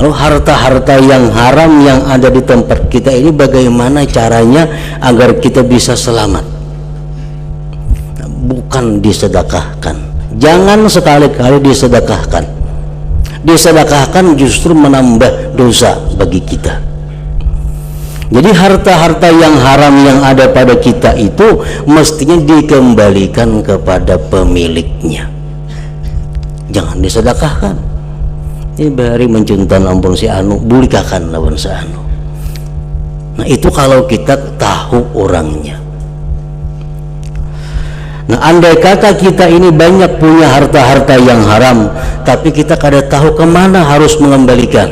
Lalu harta-harta yang haram yang ada di tempat kita ini bagaimana caranya agar kita bisa selamat? Bukan disedekahkan. Jangan sekali-kali disedekahkan. Disedekahkan justru menambah dosa bagi kita. Jadi harta-harta yang haram yang ada pada kita itu mestinya dikembalikan kepada pemiliknya. Jangan disedekahkan. Ini bari mencuntan ampun si anu, bulikakan lawan si anu. Nah itu kalau kita tahu orangnya. Nah andai kata kita ini banyak punya harta-harta yang haram, tapi kita kada tahu kemana harus mengembalikan.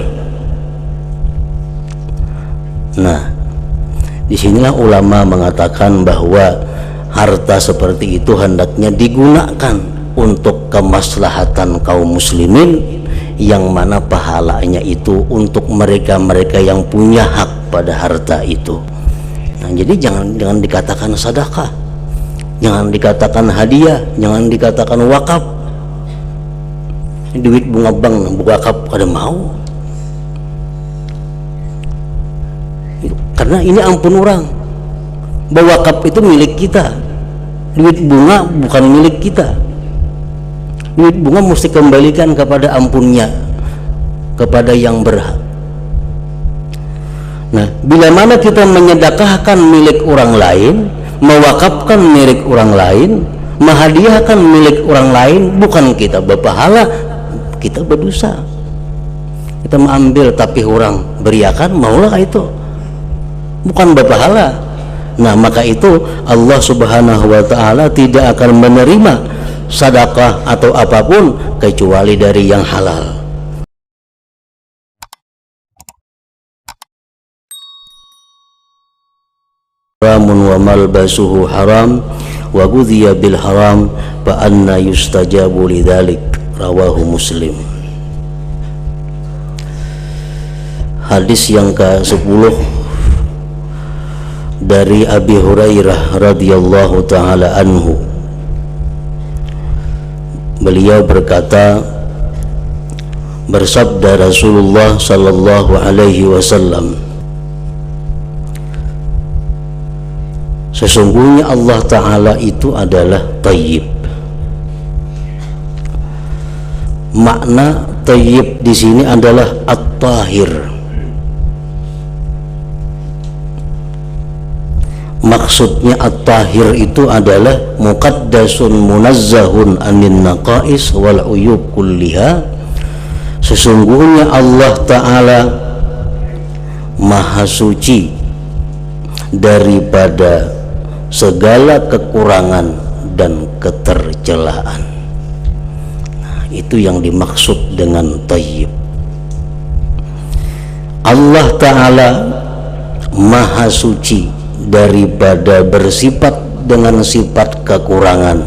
Nah disinilah ulama mengatakan bahwa harta seperti itu hendaknya digunakan untuk kemaslahatan kaum muslimin, yang mana pahalanya itu untuk mereka-mereka yang punya hak pada harta itu. Nah jadi jangan dikatakan sedekah, jangan dikatakan hadiah, jangan dikatakan wakaf. Duit bunga bank wakaf kada mau, karena ini ampun orang. Bahwa wakaf itu milik kita, duit bunga bukan milik kita. Duit bunga mesti kembalikan kepada ampunnya, kepada yang berhak. Nah bila mana kita menyedekahkan milik orang lain, mewakafkan milik orang lain, menghadiahkan milik orang lain, bukan kita berpahala, kita berdosa. Kita mengambil tapi orang beriakan, maulah itu, bukan berpahala. Nah maka itu Allah subhanahu wa ta'ala tidak akan menerima sedekah atau apapun kecuali dari yang halal. Haramun wa malbasuhu haram wa ghudhiya bil haram fa anna yustajabu lidzalik, rawahu Muslim. Hadis yang ke-10 dari Abi Hurairah radhiyallahu taala anhu. Beliau berkata, bersabda Rasulullah sallallahu alaihi wasallam, sesungguhnya Allah Ta'ala itu adalah Thayyib. Makna Thayyib di sini adalah At-Tahir. Maksudnya At-Tahir itu adalah muqaddasun munazzahun anin naqais wal uyub kulliha. Sesungguhnya Allah Ta'ala maha suci daripada segala kekurangan dan ketercelaan. Nah, itu yang dimaksud dengan Thayyib. Allah Ta'ala maha suci daripada bersifat dengan sifat kekurangan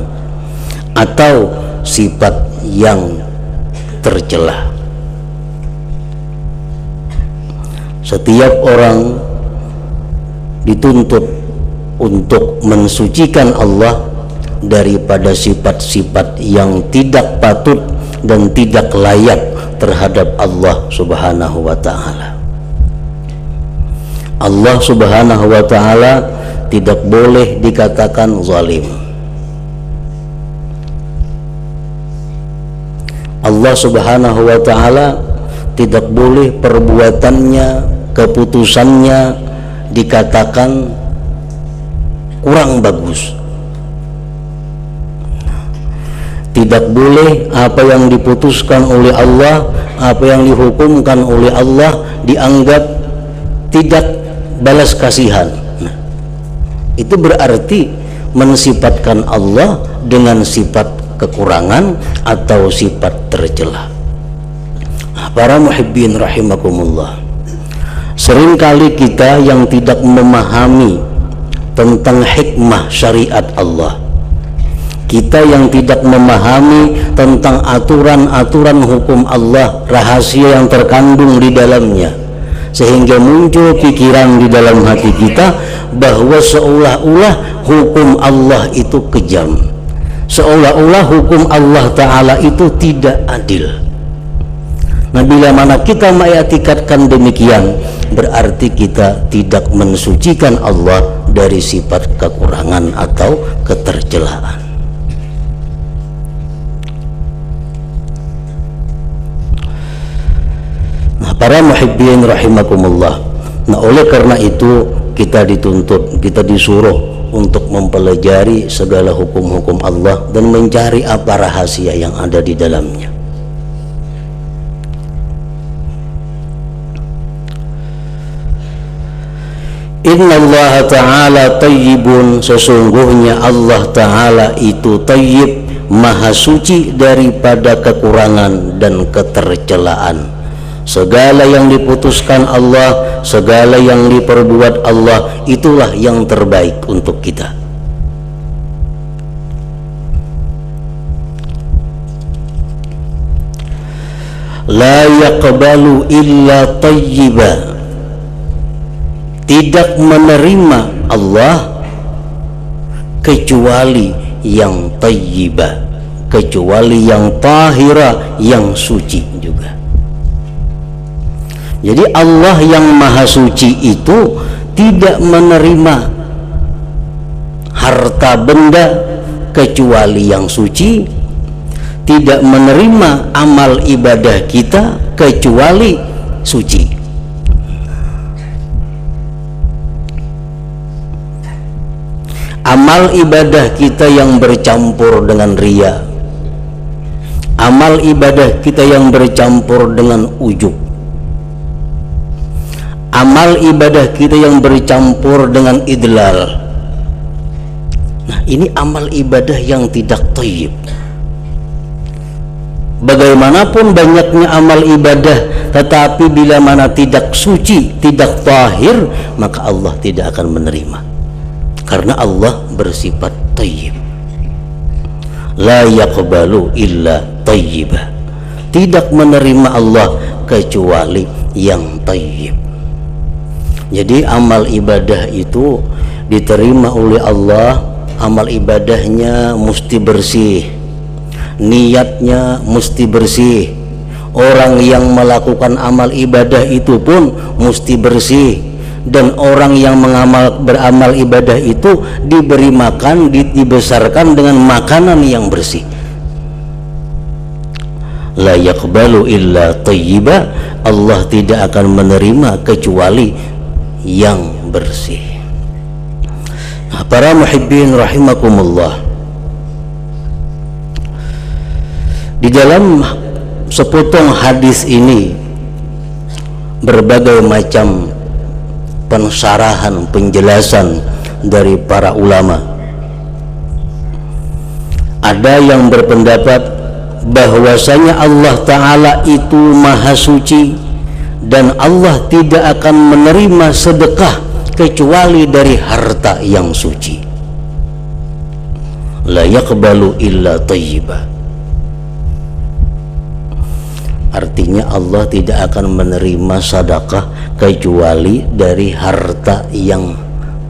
atau sifat yang tercela. Setiap orang dituntut untuk mensucikan Allah daripada sifat-sifat yang tidak patut dan tidak layak terhadap Allah subhanahu wa ta'ala. Allah subhanahu wa ta'ala tidak boleh dikatakan zalim. Allah subhanahu wa ta'ala tidak boleh perbuatannya, keputusannya dikatakan kurang bagus. Tidak boleh apa yang diputuskan oleh Allah, apa yang dihukumkan oleh Allah dianggap tidak balas kasihan. Nah, itu berarti mensifatkan Allah dengan sifat kekurangan atau sifat tercela. Nah, para muhibbin rahimakumullah, seringkali kita yang tidak memahami tentang hikmah syariat Allah, kita yang tidak memahami tentang aturan-aturan hukum Allah, rahasia yang terkandung di dalamnya, sehingga muncul pikiran di dalam hati kita bahwa seolah-olah hukum Allah itu kejam, seolah-olah hukum Allah Ta'ala itu tidak adil. Nah, bila mana kita mengiktikadkan demikian, berarti kita tidak mensucikan Allah dari sifat kekurangan atau ketercelaan. Nah, para muhibbin rahimakumullah. Nah, oleh karena itu kita dituntut, kita disuruh untuk mempelajari segala hukum-hukum Allah dan mencari apa rahasia yang ada di dalamnya. Inna Allah Ta'ala tayyibun, sesungguhnya Allah Ta'ala itu tayyib, maha suci daripada kekurangan dan ketercelaan. Segala yang diputuskan Allah, segala yang diperbuat Allah, itulah yang terbaik untuk kita. La yaqbalu illa tayyiba, tidak menerima Allah kecuali yang tayyiba, kecuali yang tahira, yang suci juga. Jadi Allah yang maha suci itu tidak menerima harta benda kecuali yang suci, tidak menerima amal ibadah kita kecuali suci. Amal ibadah kita yang bercampur dengan riya, amal ibadah kita yang bercampur dengan ujub, amal ibadah kita yang bercampur dengan idlal, nah ini amal ibadah yang tidak thayyib. Bagaimanapun banyaknya amal ibadah, tetapi bila mana tidak suci, tidak tahir, maka Allah tidak akan menerima, karena Allah bersifat thayyib. La yaqbalu illa thayyiba, tidak menerima Allah kecuali yang thayyib. Jadi amal ibadah itu diterima oleh Allah, amal ibadahnya mesti bersih, niatnya mesti bersih. Orang yang melakukan amal ibadah itu pun mesti bersih, dan orang yang beramal ibadah itu diberi makan, dibesarkan dengan makanan yang bersih. La yaqbalu illa thayyiba, Allah tidak akan menerima kecuali yang bersih. Nah, para muhibbin rahimakumullah, di dalam sepotong hadis ini berbagai macam pensyarahan, penjelasan dari para ulama. Ada yang berpendapat bahwasanya Allah Ta'ala itu maha suci dan Allah tidak akan menerima sedekah kecuali dari harta yang suci. La yaqbalu illa thayyiba, artinya Allah tidak akan menerima sedekah kecuali dari harta yang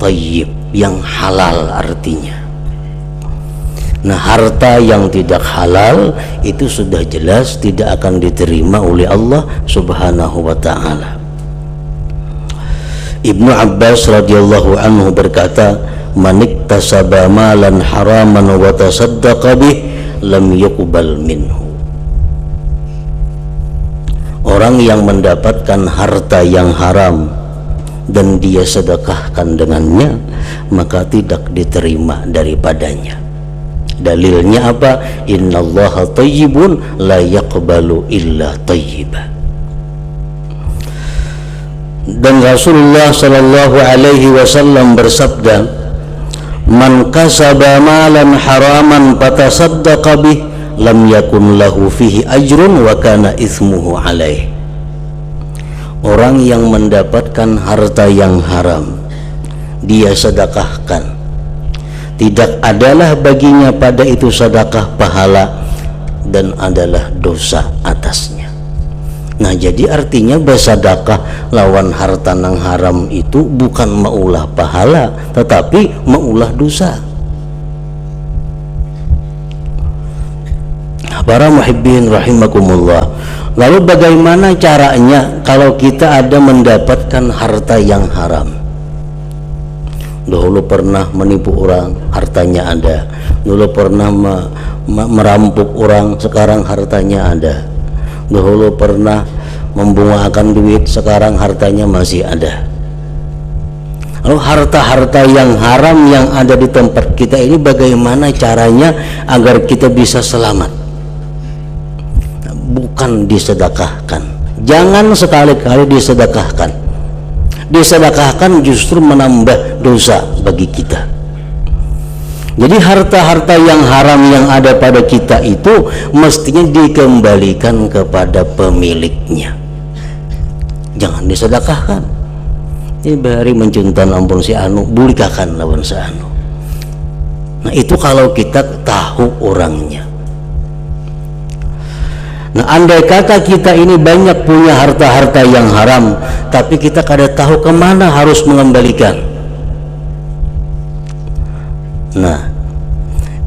thayyib, yang halal artinya. Nah, harta yang tidak halal itu sudah jelas tidak akan diterima oleh Allah Subhanahu wa ta'ala. Ibnu Abbas radhiyallahu anhu berkata, "Man iktasaba malan haraman wa tasaddaqa bih lam yuqbal minhu." Orang yang mendapatkan harta yang haram dan dia sedekahkan dengannya, maka tidak diterima daripadanya. Dalilnya apa? Innallaha thayyibun la yaqbalu illa thayyiba. Dan Rasulullah sallallahu alaihi wasallam bersabda, "Man kasaba malan haraman fatasaddaqa bih lam yakun lahu fihi ajrun wa kana ithmuhu alaih." Orang yang mendapatkan harta yang haram, dia sedekahkan, tidak adalah baginya pada itu sedekah pahala dan adalah dosa atasnya. Nah, jadi artinya bersedekah lawan harta nang haram itu bukan maulah pahala, tetapi maulah dosa. Para muhibbin rahimakumullah, Lalu bagaimana caranya kalau kita ada mendapatkan harta yang haram? Dahulu pernah menipu orang, hartanya ada. Dulu pernah merampok orang, sekarang hartanya ada. Dahulu pernah membungakan duit, sekarang hartanya masih ada. Lalu harta-harta yang haram yang ada di tempat kita ini bagaimana caranya agar kita bisa selamat? Bukan disedekahkan. Jangan sekali-kali disedekahkan. Disedekahkan justru menambah dosa bagi kita. Jadi harta-harta yang haram yang ada pada kita itu mestinya dikembalikan kepada pemiliknya. Jangan disedekahkan. Ini bari mencuntan ampun si anu, bulikakan lawan si anu. Nah itu kalau kita tahu orangnya. Nah andai kata kita ini banyak punya harta-harta yang haram, tapi kita kada tahu kemana harus mengembalikan. Nah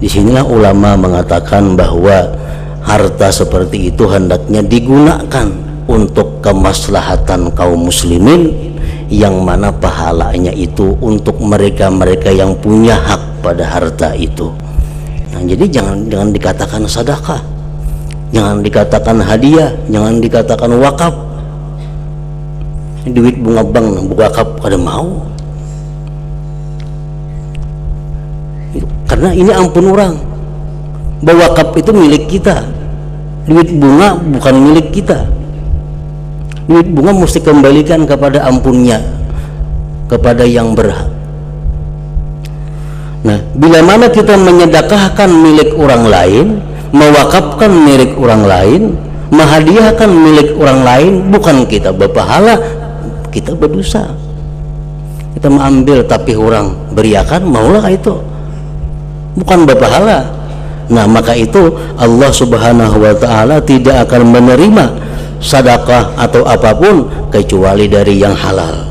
disinilah ulama mengatakan bahwa harta seperti itu hendaknya digunakan untuk kemaslahatan kaum muslimin, yang mana pahalanya itu untuk mereka-mereka yang punya hak pada harta itu. Nah jadi jangan dikatakan sedekah, jangan dikatakan hadiah, jangan dikatakan wakaf. Duit bunga bank wakaf kada mau. Karena ini ampun orang. Wakaf itu milik kita. Duit bunga bukan milik kita. Duit bunga mesti kembalikan kepada ampunnya, kepada yang berhak. Nah, bila mana kita menyedekahkan milik orang lain, mewakafkan milik orang lain, menghadiahkan milik orang lain, bukan kita berpahala, kita berdosa. Kita mengambil tapi orang beriakan, maulah itu, bukan berpahala. Nah maka itu Allah subhanahu wa ta'ala tidak akan menerima sedekah atau apapun kecuali dari yang halal.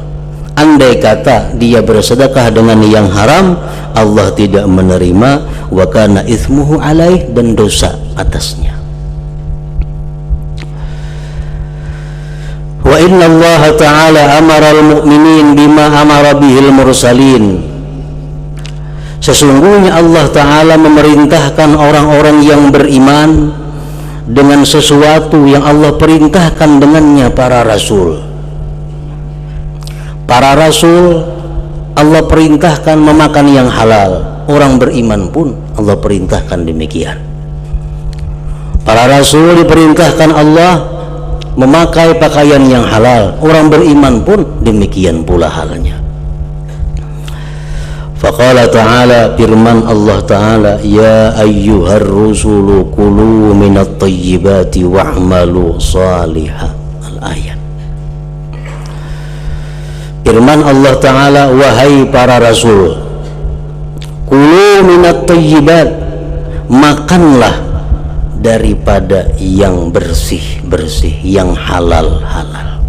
Andai kata dia bersedekah dengan yang haram, Allah tidak menerima, wa kana itsmuhu alaih, dan dosa atasnya. Wa inna Allah ta'ala amara al-mu'minin bima amara bihil mursalin. Sesungguhnya Allah Ta'ala memerintahkan orang-orang yang beriman dengan sesuatu yang Allah perintahkan dengannya para rasul. Para rasul Allah perintahkan memakan yang halal. Orang beriman pun Allah perintahkan demikian. Para rasul diperintahkan Allah memakai pakaian yang halal. Orang beriman pun demikian pula halnya. Faqala ta'ala, firman Allah Ta'ala, ya ayyuhar rusulu kulu minat tayyibati wa'malu salihah. Al-ayat. Firman Allah Ta'ala, wahai para rasul, kulu minat tayyibat, makanlah daripada yang bersih-bersih, yang halal-halal.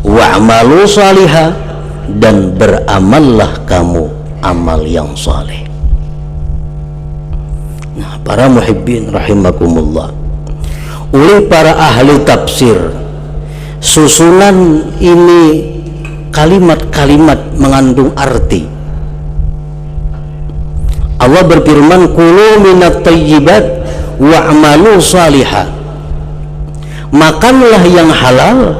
Wa'malu salihah, dan beramallah kamu amal yang saleh. Nah, para muhibbin rahimakumullah, oleh para ahli tafsir, susunan ini kalimat-kalimat mengandung arti. Allah berfirman, kulu minat tayyibat wa'malu salihah, makanlah yang halal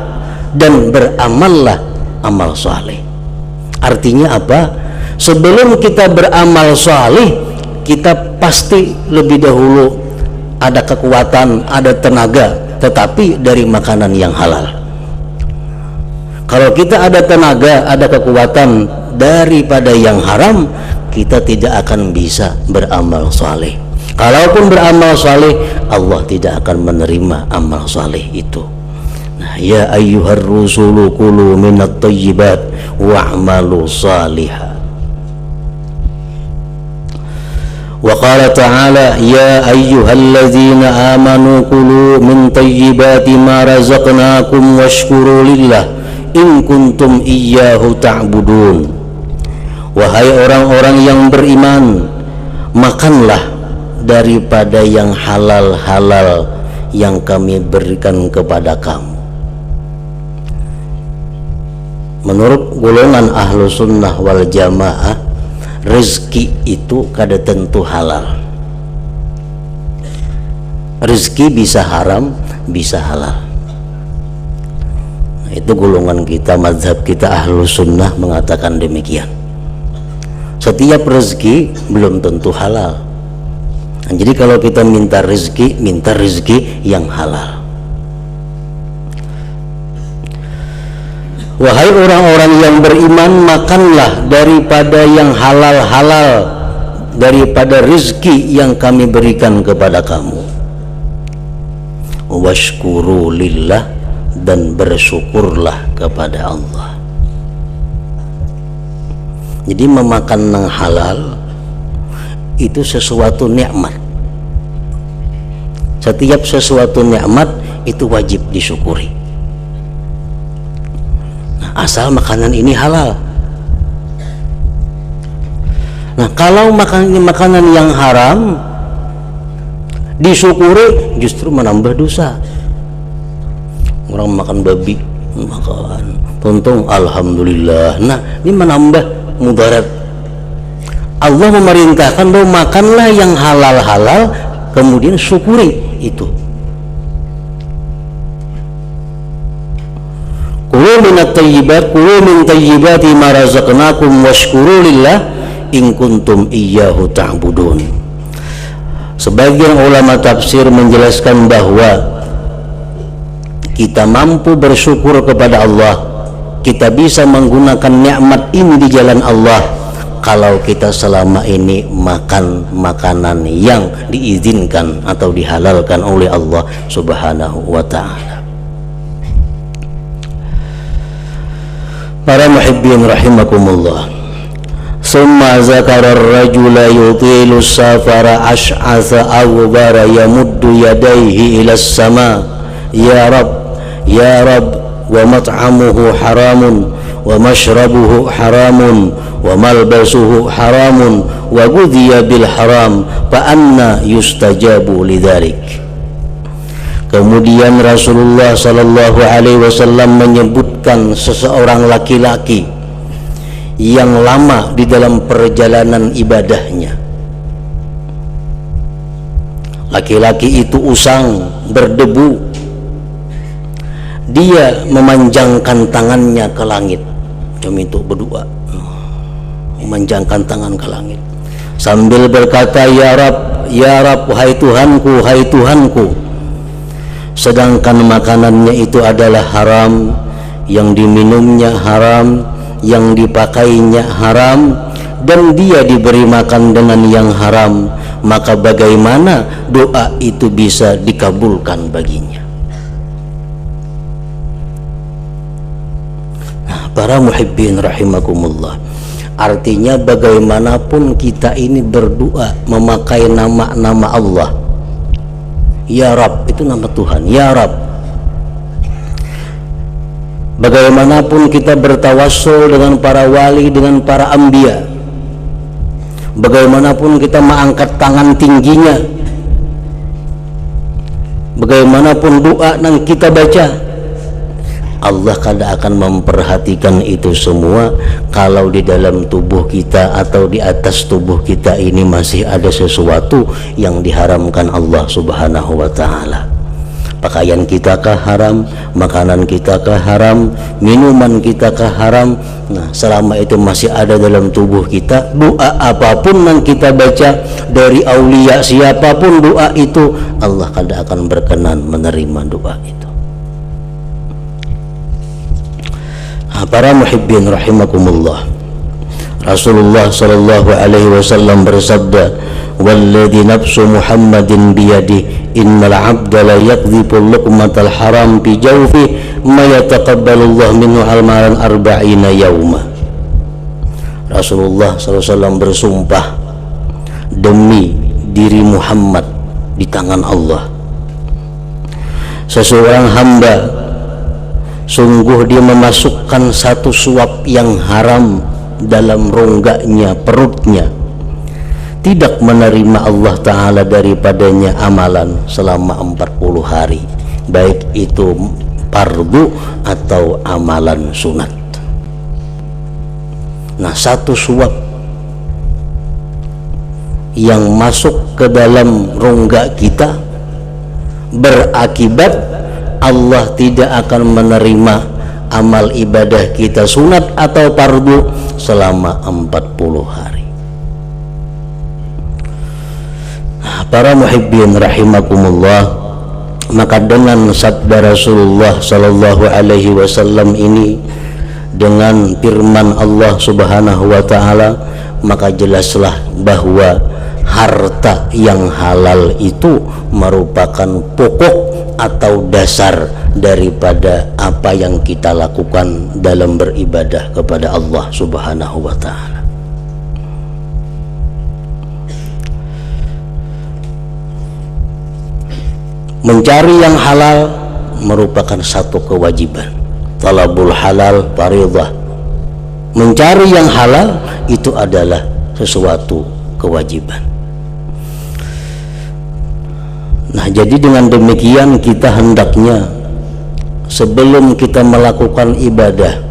dan beramallah amal saleh. Artinya apa? Sebelum kita beramal saleh, kita pasti lebih dahulu ada kekuatan, ada tenaga, tetapi dari makanan yang halal. Kalau kita ada tenaga, ada kekuatan daripada yang haram, kita tidak akan bisa beramal saleh. Kalaupun beramal saleh, Allah tidak akan menerima amal saleh itu. Ya ayyuhar rusulu kulu minat tayyibat wa'malu salihah. Wa qala ta'ala, ya ayyuhalladzina amanu kulu min tayyibati ma razaqnakum washkuru lillah in kuntum iyyahu ta'budun. Wahai orang-orang yang beriman, makanlah daripada yang halal-halal yang kami berikan kepada kamu. Menurut golongan ahlu sunnah wal jamaah, rezeki itu kada tentu halal. Rezeki bisa haram, bisa halal. Nah, itu golongan kita, mazhab kita ahlu sunnah mengatakan demikian. Setiap rezeki belum tentu halal. Nah, jadi kalau kita minta rezeki yang halal. Wahai orang-orang yang beriman, makanlah daripada yang halal-halal, daripada rezeki yang kami berikan kepada kamu. Washkuru lillah, dan bersyukurlah kepada Allah. Jadi memakan yang halal itu sesuatu nikmat. Setiap sesuatu nikmat itu wajib disyukuri. Asal makanan ini halal. Nah, kalau makanan yang haram disyukuri justru menambah dosa. Orang makan babi, makan tuntung, alhamdulillah. Nah, ini menambah mudarat. Allah memerintahkan bahwa makanlah yang halal-halal, kemudian syukuri itu. Kulu minat tayyibat, kulu min tayyibati ma razaqnakum washkuru lillah in kuntum iyyahu ta'budun. Sebagian ulama tafsir menjelaskan bahwa kita mampu bersyukur kepada Allah, kita bisa menggunakan nikmat ini di jalan Allah kalau kita selama ini makan makanan yang diizinkan atau dihalalkan oleh Allah Subhanahu wa ta'ala. Para muhibbin rahimakumullah, summa zakara ar-rajula yutilu safara ash'atha aghbara yamuddu yadayhi ila as-sama ya rab wa mat'amuhu haramun wa mashrabuhu haramun wa malbasuhu haramun wa ghudhiya bil haram fa anna yustajabu lidzalik. Kemudian Rasulullah sallallahu alaihi wasallam menyebutkan seseorang laki-laki yang lama di dalam perjalanan ibadahnya. Laki-laki itu usang, berdebu. Dia memanjangkan tangannya ke langit, demi itu berdoa, memanjangkan tangan ke langit sambil berkata, ya Rab, wahai Tuhanku, wahai Tuhanku. Sedangkan makanannya itu adalah haram, yang diminumnya haram, yang dipakainya haram, dan dia diberi makan dengan yang haram, maka bagaimana doa itu bisa dikabulkan baginya? Nah, para muhibbin rahimakumullah, artinya bagaimanapun kita ini berdoa memakai nama-nama Allah. Ya Rab, itu nama Tuhan, ya Rab. Bagaimanapun kita bertawassul dengan para wali, dengan para anbiya, bagaimanapun kita mengangkat tangan tingginya, bagaimanapun doa yang kita baca, Allah kada akan memperhatikan itu semua kalau di dalam tubuh kita atau di atas tubuh kita ini masih ada sesuatu yang diharamkan Allah Subhanahu wa ta'ala. Pakaian kita kah haram, makanan kita kah haram, minuman kita kah haram. Nah, selama itu masih ada dalam tubuh kita, doa apapun yang kita baca dari aulia siapapun doa itu, Allah kada akan berkenan menerima doa itu. Para muhibbin rahimakumullah, Rasulullah sallallahu alaihi wasallam bersabda, walladzi nafsu Muhammadin biyadi innal 'abda la yakdhibu luqmatal haram bi jawfi ma yataqabbalullah minhu almaran arba'ina yauma. Rasulullah sallallahu alaihi wasallam bersumpah demi diri Muhammad di tangan Allah, seseorang hamba sungguh dia memasukkan satu suap yang haram dalam rongganya, perutnya, tidak menerima Allah Ta'ala daripadanya amalan selama 40 hari, baik itu fardu atau amalan sunat. Nah, satu suap yang masuk ke dalam rongga kita berakibat Allah tidak akan menerima amal ibadah kita sunat atau fardu selama 40 hari. Nah, para muhibbin rahimakumullah, maka dengan sabda Rasulullah sallallahu alaihi wasallam ini, dengan firman Allah Subhanahu wa taala, maka jelaslah bahwa harta yang halal itu merupakan pokok atau dasar daripada apa yang kita lakukan dalam beribadah kepada Allah Subhanahu wa taala. Mencari yang halal merupakan satu kewajiban. Talabul halal fardhah. Mencari yang halal itu adalah sesuatu kewajiban. Nah, jadi dengan demikian kita hendaknya sebelum kita melakukan ibadah,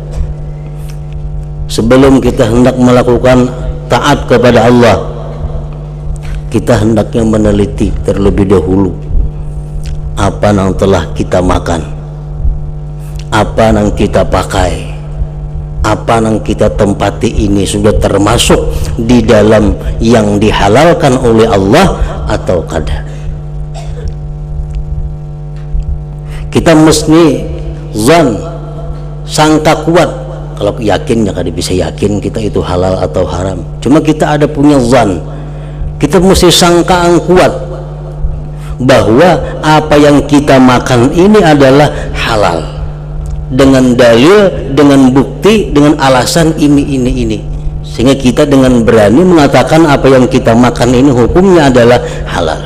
sebelum kita hendak melakukan taat kepada Allah, kita hendaknya meneliti terlebih dahulu apa yang telah kita makan, apa yang kita pakai, apa yang kita tempati ini sudah termasuk di dalam yang dihalalkan oleh Allah atau kada. Kita mesti zan, sangka kuat. Kalau yakin ya kada bisa yakin kita itu halal atau haram. Cuma kita ada punya zan, kita mesti sangkaan kuat bahwa apa yang kita makan ini adalah halal, dengan dalil, dengan bukti, dengan alasan ini, sehingga kita dengan berani mengatakan apa yang kita makan ini hukumnya adalah halal.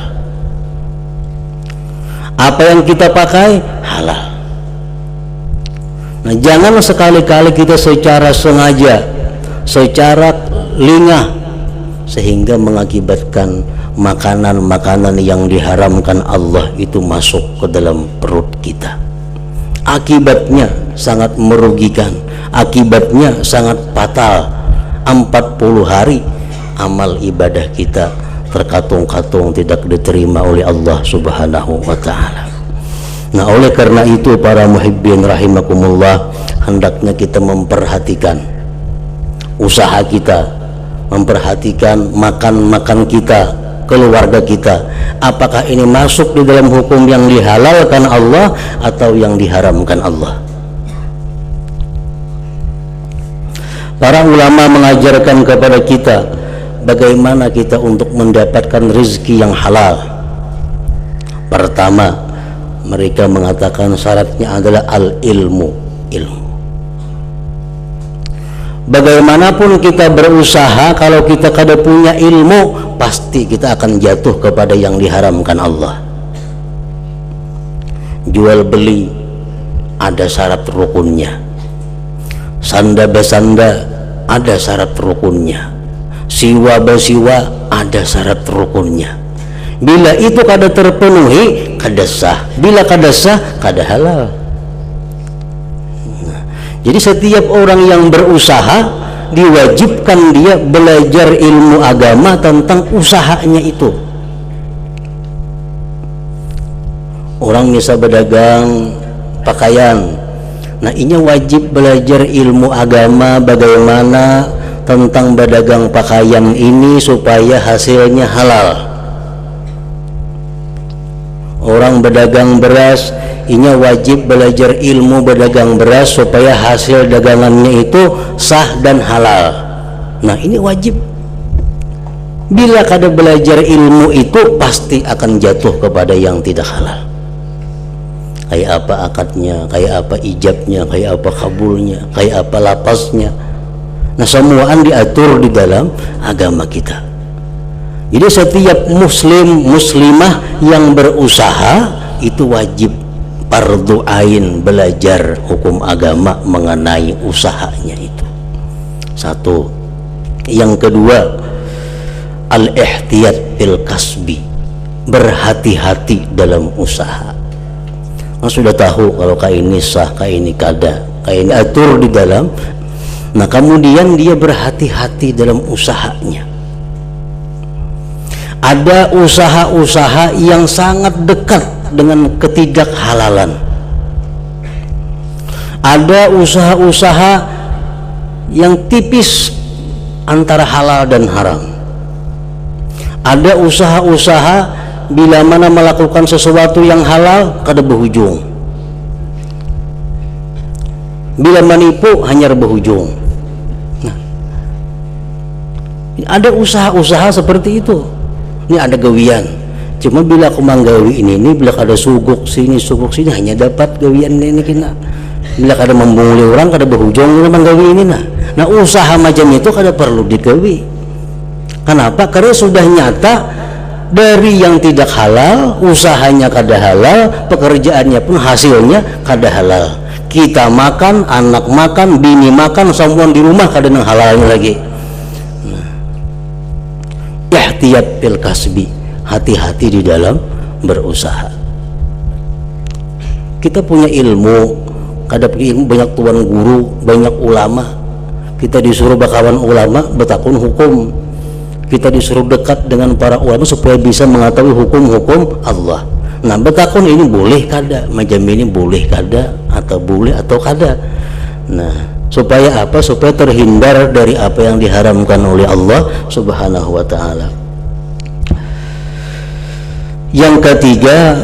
Apa yang kita pakai halal. Nah, jangan sekali-kali kita secara sengaja, secara lingah, sehingga mengakibatkan makanan-makanan yang diharamkan Allah itu masuk ke dalam perut kita. Akibatnya sangat merugikan, akibatnya sangat fatal. 40 hari amal ibadah kita terkatung-katung tidak diterima oleh Allah Subhanahu wa taala. Nah, oleh karena itu para muhibbin rahimakumullah, hendaknya kita memperhatikan usaha kita, memperhatikan makan-makan kita, keluarga kita, apakah ini masuk di dalam hukum yang dihalalkan Allah atau yang diharamkan Allah. Para ulama mengajarkan kepada kita bagaimana kita untuk mendapatkan rezeki yang halal. Pertama, mereka mengatakan syaratnya adalah al-ilmu, ilmu. Bagaimanapun kita berusaha, kalau kita kada punya ilmu, pasti kita akan jatuh kepada yang diharamkan Allah. Jual beli ada syarat rukunnya, sanda besanda ada syarat rukunnya, siwa besiwa ada syarat rukunnya. Bila itu kada terpenuhi, kada sah. Bila kada sah, kada halal. Jadi setiap orang yang berusaha diwajibkan dia belajar ilmu agama tentang usahanya itu. Orang bisa berdagang pakaian, nah ini wajib belajar ilmu agama bagaimana tentang berdagang pakaian ini supaya hasilnya halal. Orang berdagang beras, ini wajib belajar ilmu berdagang beras supaya hasil dagangannya itu sah dan halal. Nah, ini wajib. Bila kada belajar ilmu itu, pasti akan jatuh kepada yang tidak halal. Kayak apa akadnya, kayak apa ijabnya, kayak apa kabulnya, kayak apa lapasnya. Nah, semuaan diatur di dalam agama kita. Jadi setiap muslim, muslimah yang berusaha itu wajib fardu ain belajar hukum agama mengenai usahanya itu. Satu. Yang kedua, al-ihtiyat bil kasbi, berhati-hati dalam usaha. Sudah tahu kalau ini sah, ini kada, ini atur di dalam. Nah kemudian dia berhati-hati dalam usahanya. Ada usaha-usaha yang sangat dekat dengan ketidakhalalan. Ada usaha-usaha yang tipis antara halal dan haram. Ada usaha-usaha bila mana melakukan sesuatu yang halal kada berujung, bila menipu hanya berujung. Nah, ada usaha-usaha seperti itu. Ini ada gawian, cuma bila aku manggawi ini bila kada suguk sini hanya dapat gawian ini kena. Bila kada membungli orang kada berujung ini manggawi ini nah usaha macam itu kada perlu digawi. Kenapa? Karena sudah nyata dari yang tidak halal, usahanya kada halal, pekerjaannya pun hasilnya kada halal. Kita makan, anak makan, bini makan, semua di rumah kada nang halalnya lagi. Ihtiyat bil kasbi, hati-hati di dalam berusaha. Kita punya ilmu, kada ilmu banyak tuan guru, banyak ulama. Kita disuruh bakawan ulama betakun hukum. Kita disuruh dekat dengan para ulama supaya bisa mengetahui hukum-hukum Allah. Nah betakun ini boleh kada, macam ini boleh kada, atau boleh atau kada. Nah supaya apa? Supaya terhindar dari apa yang diharamkan oleh Allah Subhanahu wa ta'ala. Yang ketiga,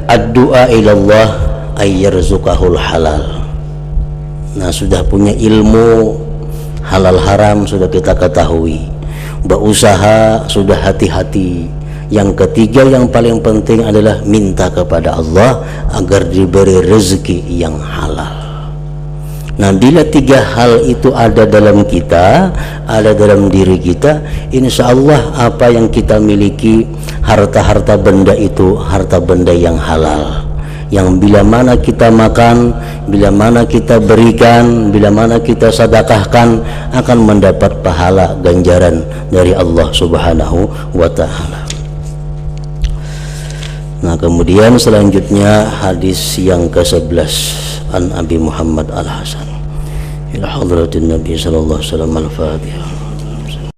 ad-du'a ilallah ayyarzuqahul halal. Nah sudah punya ilmu halal haram sudah kita ketahui, berusaha sudah hati-hati. Yang ketiga yang paling penting adalah minta kepada Allah agar diberi rezeki yang halal. Nah bila tiga hal itu ada dalam kita, ada dalam diri kita, insya Allah apa yang kita miliki, harta-harta benda itu harta benda yang halal, yang bila mana kita makan, bila mana kita berikan, bila mana kita sedekahkan, akan mendapat pahala ganjaran dari Allah Subhanahu wa ta'ala. Nah kemudian selanjutnya hadis yang ke-11, an Abi Muhammad Al-Hasan ila hadratin Nabi sallallahu alaihi wasallam al-Fatihah.